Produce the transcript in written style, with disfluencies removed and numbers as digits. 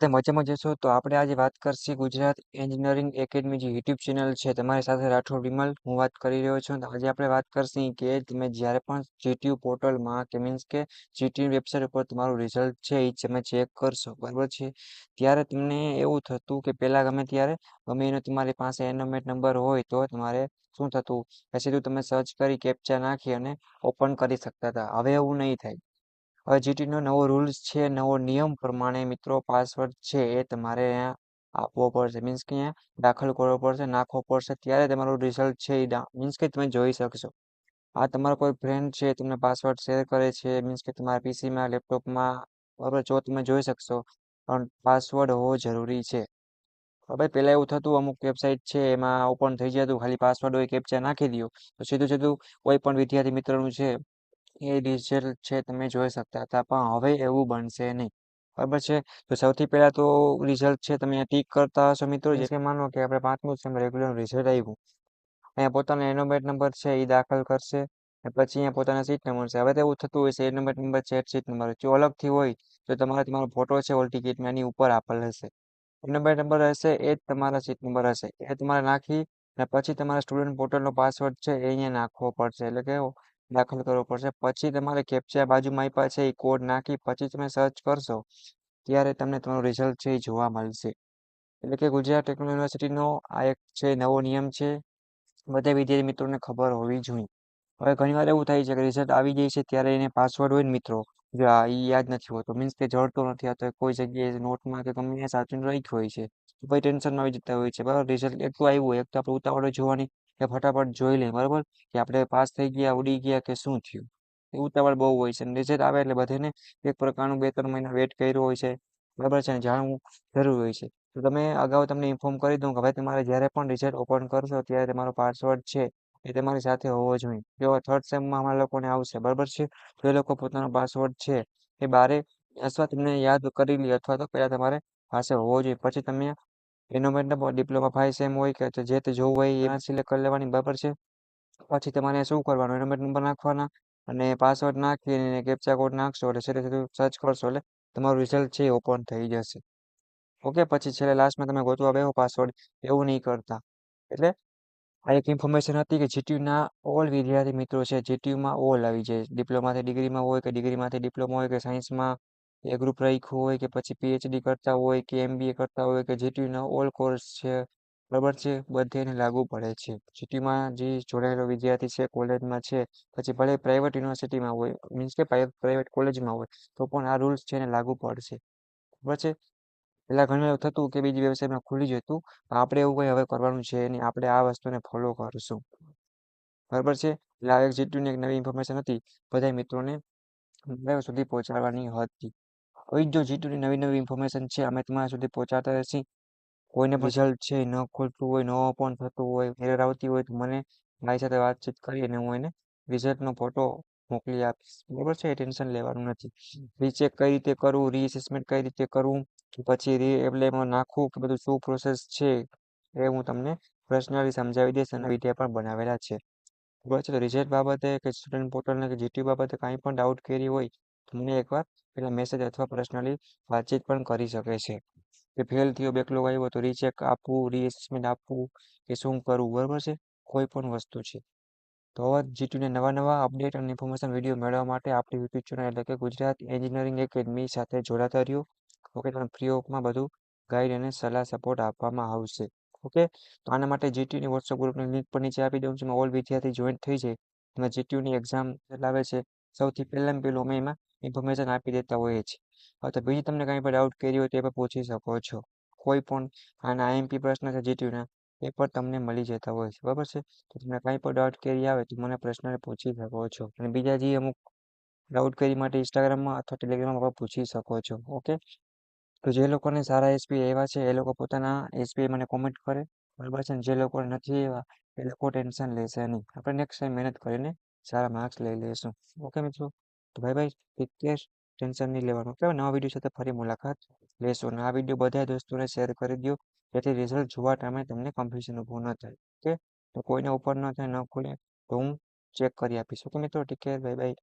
બધા મજામાં જશો તો આપણે આજે વાત કરશે ગુજરાત એન્જિનિયરિંગ એકેડમી જે યુટ્યુબ ચેનલ છે તમારી સાથે રાઠોડ વિમલ હું વાત કરી રહ્યો છું. તો આજે આપણે વાત કરશી કે તમે જ્યારે પણ જીટીયુ પોર્ટલમાં કે મીન્સ કે જીટીયુ વેબસાઇટ ઉપર તમારું રિઝલ્ટ છે એ તમે ચેક કરશો બરાબર છે. ત્યારે તમને એવું થતું કે પહેલાં ગમે ત્યારે ગમે એનો તમારી પાસે એનોમેટ નંબર હોય તો તમારે શું થતું કે સીધું તમે સર્ચ કરી કેપ્ચા નાખી અને ઓપન કરી શકતા હતા. હવે એવું નહીં થાય. હવે જીટીનો નવો રૂલ્સ છે, નવો નિયમ પ્રમાણે મિત્રો પાસવર્ડ છે એ તમારે અહીંયા આપવો પડશે. મીન્સ કે અહીંયા દાખલ કરવો પડશે, નાખવો પડશે ત્યારે તમારું રિઝલ્ટ છે એ મીન્સ કે તમે જોઈ શકશો. આ તમારો કોઈ ફ્રેન્ડ છે તમને પાસવર્ડ શેર કરે છે મીન્સ કે તમારા પીસીમાં લેપટોપમાં બરાબર જો તમે જોઈ શકશો પણ પાસવર્ડ હોવો જરૂરી છે. હવે પહેલાં એવું થતું અમુક વેબસાઇટ છે એમાં ઓપન થઈ જતું ખાલી પાસવર્ડ હોય કેપ્ચા નાખી દો તો સીધું સીધું કોઈ પણ વિદ્યાર્થી મિત્રનું છે એ રિઝલ્ટ છે તમે જોઈ શકતા હતા. પણ હવે એવું બનશે નહીં બરાબર છે. તો સૌથી પહેલાં તો રિઝલ્ટ છે તમે ટીક કરતા હશો મિત્રો. જે કે માનો કે આપણે 5મું સેમ રેગ્યુલર રિઝલ્ટ આવ્યું અહીંયા પોતાનો એનોમેટ નંબર છે એ દાખલ કરશે પછી અહીંયા પોતાના સીટ નંબર છે. હવે તો એવું થતું હોય છે એનોમેટ નંબર છે સીટ નંબર જો અલગથી હોય તો તમારો ફોટો છે ઓલ ટિકિટમાં એની ઉપર આપેલ હશે. એનોમેટ નંબર હશે એ જ તમારા સીટ નંબર હશે એ તમારે નાખી અને પછી તમારા સ્ટુડન્ટ પોર્ટલનો પાસવર્ડ છે એ અહીંયા નાખવો પડશે એટલે કે દાખલ કરવો પડશે. પછી તમારે કેપ્ચા બાજુમાં આપ્યા છે એ કોડ નાખી પછી તમે સર્ચ કરશો ત્યારે તમને તમારું રિઝલ્ટ છે એ જોવા મળશે. એટલે કે ગુજરાત ટેકનોલોજી યુનિવર્સિટીનો આ એક છે નવો નિયમ છે બધા વિદ્યાર્થી મિત્રોને ખબર હોવી જોઈએ. હવે ઘણીવાર એવું થાય છે કે રિઝલ્ટ આવી જાય છે ત્યારે એને પાસવર્ડ હોય ને મિત્રો જો એ યાદ નથી હોતો મીન્સ કે જડતો નથી આ તો કોઈ જગ્યાએ નોટમાં કે ગમે સાચવીને રાખ્યું હોય છે તો પછી ટેન્શનમાં આવી જતા હોય છે બરાબર. રિઝલ્ટ એકલું આવ્યું હોય એક તો આપણે ઉતાવળે જોવાની કે ફટાફટ જોઈ લઈએ બરાબર કે આપણે પાસ થઈ ગયા ઉડી ગયા કે શું થયું એ ઉતાવળ બહુ હોય છે. રિઝલ્ટ આવે એટલે બધાને એક પ્રકારનું 2-3 મહિના વેટ કર્યો હોય છે બરાબર છે ને જાણવું જરૂરી હોય છે. તો તમે અગાઉ તમને ઇન્ફોર્મ કરી દઉં કે ભાઈ તમારે જ્યારે પણ રિઝલ્ટ ઓપન કરશો ત્યારે તમારો પાસવર્ડ છે એ તમારી સાથે હોવો જોઈએ. જો થર્ડ સેમમાં અમારા લોકોને આવશે બરાબર છે તો એ લોકો પોતાનો પાસવર્ડ છે એ બારે અથવા તમને યાદ કરી લે અથવા તો પહેલાં તમારે પાસે હોવો જોઈએ. પછી તમે એનોમેટ નંબર ડિપ્લોમા 5 સેમ હોય કે જે તે જોવું હોય એમાં સિલેક્ટ કરી લેવાની બરાબર છે. પછી તમારે શું કરવાનું એનોમેટ નંબર નાખવાના અને પાસવર્ડ નાખીને કેપ્ચા કોડ નાખશો એટલે સીધું સર્ચ કરશો એટલે તમારું રિઝલ્ટ છે એ ઓપન થઈ જશે. ઓકે પછી છેલ્લે લાસ્ટમાં તમે ગોતવા બેહો પાસવર્ડ એવું નહીં કરતા. એટલે આ એક ઇન્ફોર્મેશન હતી કે જીટીયુના ઓલ વિદ્યાર્થી મિત્રો છે જીટીયુમાં ઓલ આવી જાય ડિપ્લોમાથી ડિગ્રીમાં હોય કે ડિગ્રીમાંથી ડિપ્લોમા હોય કે સાયન્સમાં એ ગ્રુપ રાખ્યું હોય કે પછી પીએચડી કરતા હોય કે એમબીએ કરતા હોય કે જીટીયુના ઓલ કોર્સ છે બરાબર છે બધે લાગુ પડે છે. જીટીયુમાં જે જોડાયેલો વિદ્યાર્થી છે કોલેજમાં છે પછી ભલે પ્રાઇવેટ યુનિવર્સિટીમાં હોય મીન્સ કે પ્રાઇવેટ કોલેજમાં હોય તો પણ આ રૂલ્સ છે એને લાગુ પડશે બરાબર છે. પહેલાં ઘણી વાર થતું કે બીજી વેબસાઇટમાં ખુલી જતું આપણે એવું કંઈ હવે કરવાનું છે નહીં આપણે આ વસ્તુને ફોલો કરીશું બરાબર છે. એટલે આ એક જીટીયુની એક નવી ઇન્ફોર્મેશન હતી બધા મિત્રોને મારા સુધી પહોંચાડવાની હતી. હવે જો જીટીયુની નવી નવી ઇન્ફોર્મેશન છે અમે તમારા સુધી પહોંચાડતા રહેશી. કોઈને રિઝલ્ટ છે ન ખોલતું હોય ન ઓપન થતું હોય એરર આવતી હોય તો મને મારી સાથે વાતચીત કરી અને હું એને રિઝલ્ટનો ફોટો મોકલી આપીશ બરાબર છે. એ ટેન્શન લેવાનું નથી. રીચેક કઈ રીતે કરવું રીએસેસમેન્ટ કઈ રીતે કરવું પછી એપ્લાયમાં નાખવું કે બધું શું પ્રોસેસ છે એ હું તમને પર્સનલી સમજાવી દઈશ અને વિડીયો પણ બનાવેલા છે બરાબર છે. તો રિઝલ્ટ બાબતે કે સ્ટુડન્ટ પોર્ટલને કે જીટીયુ બાબતે કાંઈ પણ ડાઉટ કરી હોય તો મને એકવાર પેલા મેસેજ અથવા પર્સનલી વાતચીત પણ કરી શકે છે કે ફેલ થયો બેકલોગ આવ્યો તો રીચેક આપવું રીએસેસમેન્ટ આપવું કે શું કરવું બરાબર છે. કોઈ પણ વસ્તુ છે તો હવે જીટીયુને નવા અપડેટ અને ઇન્ફોર્મેશન વિડીયો મેળવવા માટે આપણી યુટ્યુબ ચેનલ એટલે કે ગુજરાત એન્જિનિયરિંગ એકેડમી સાથે જોડાતા રહ્યો. ઓકે તમને ફ્રી ઓફમાં બધું ગાઈડ અને સલાહ સપોર્ટ આપવામાં આવશે. ઓકે તો આના માટે જીટીયુની વોટ્સઅપ ગ્રુપની લિંક પર નીચે આપી દઉં છું. ઓલ વિદ્યાર્થી જોઈન થઈ જાય તમે જીટીયુની એક્ઝામ આવે છે સૌથી પહેલાં અમે એમાં ઇન્ફોર્મેશન આપી દેતા હોઈએ છીએ. હવે તો બીજી તમને કાંઈ પણ ડાઉટ કરી હોય તો એ પણ પૂછી શકો છો. કોઈ પણ આના આઈએમપી પ્રશ્ન છે જીટીયુના એ પણ તમને મળી જતા હોય છે બરાબર છે. તો તમને કાંઈ પણ ડાઉટ કરી આવે તો મને પર્સનલી પૂછી શકો છો અને બીજા જે અમુક ડાઉટ કરી માટે ઇન્સ્ટાગ્રામમાં અથવા ટેલિગ્રામમાં પણ પૂછી શકો છો. ઓકે તો જે લોકોને સારા એસપી એવા છે એ લોકો પોતાના એસપી મને કોમેન્ટ કરે બરાબર છે. જે લોકો નથી એવા એ લોકો ટેન્શન લેશે નહીં. આપણે નેક્સ્ટ ટાઈમ મહેનત કરીને સારા માર્ક્સ લઈ લઈશું. ઓકે મિત્રો તો ભાઈ ટેક કેર ટેન્શન નહીં લેવાનું. ઓકે નવા વિડીયો સાથે ફરી મુલાકાત લેશું અને આ વિડીયો બધા દોસ્તોને શેર કરી દો જેથી રિઝલ્ટ જોવા ટાઈમે તમને કન્ફ્યુઝન ઊભું ન થાય. ઓકે તો કોઈને ઉપર ન થાય ન ખુલે તો હું ચેક કરી આપીશ. ઓકે મિત્રો ટેક કેર બાય બાય.